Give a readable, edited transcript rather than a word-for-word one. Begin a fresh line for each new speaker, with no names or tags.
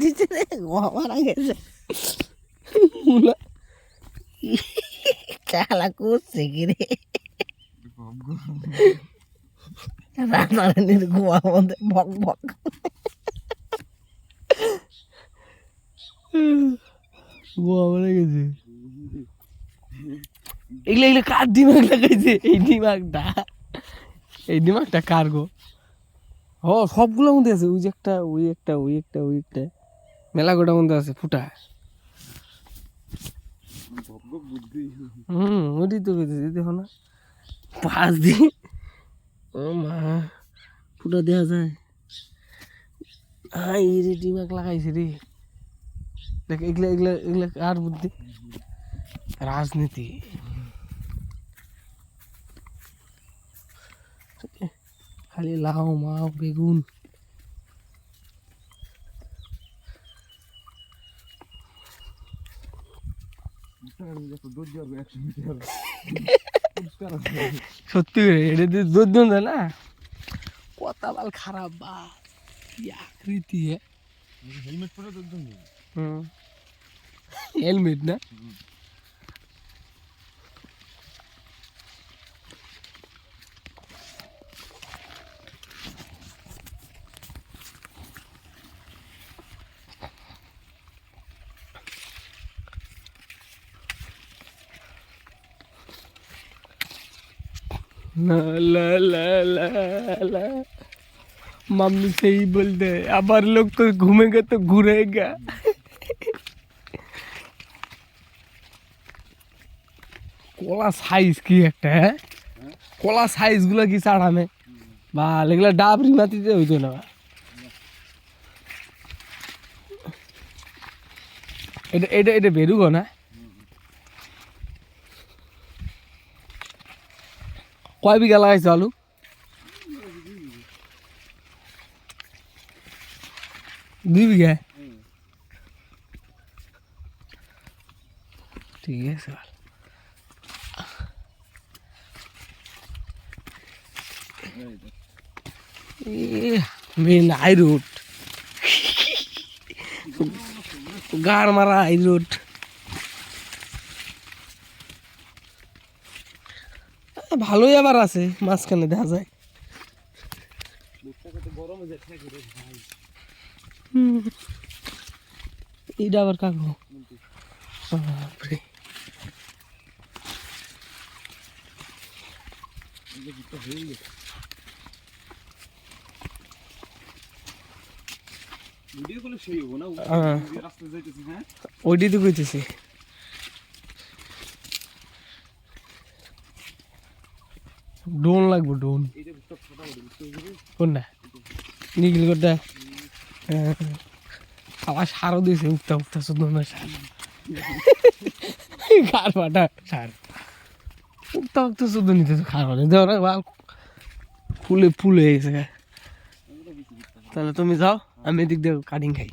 দিচ্ছে রে মারা গেছে খেলা করছে কি রে রান্নার গোয়া মধ্যে বক বক গোয়া মারা গেছে এগুলো এগুলো কার দিমাগ লাগাইছে এই দিমাগটা কার গো ও সবগুলোর মধ্যে আছে ওই যে একটা ওই একটা ওই একটা ওই একটা মেলা গোটার মধ্যে আছে ফুটা ওইটাই তো পেতেছি দেখো না পাঁচ দিন ও মা ফুটা দেওয়া যায় হ্যাঁ রে দিমাগ লাগাইছে রে দেখ এগুলা এগুলা এগুলা আর বুদ্ধি রাজনীতি খালি লাউ মাও বেগুন সত্যি এটা দুধ দুধ না কথা বাল খারাপ বা কি আকৃতি হেলমেট পরে দুধ হেলমেট না ला ला ला ला ला मम्मी सही बोलते हैं अब हर लोग तो घूमेंगे तो घूरेगा कोला साइज की একটা है कोला साइज গুলো কি ছাড়ামে বা এগুলা ডাবরি মাটিতে হইতো না এটা এটা এটা বেরুগো না কয় বিঘা লাগাইছো আলু দুই বিঘা ঠিক আছে মেন হাই রোড গাড় মারা হাই রোড ভালোই আবার আছে মাঝখানে দেখা যায় এইটা আবার কাকু বাপরে ওইটাই তো কইতেছি ডোন লাগবো ডোন কোনটা নিগিল কোনটা আবার সারও দিয়েছে উঠতে উঠতে শুধু সার খার ফাটা সার উঠতে উঠতে শুধু নিতে খার ফাটা দেওয়া ফুলে ফুলে গেছে তাহলে তুমি যাও আমি এদিক দিয়ে কাটিং খাই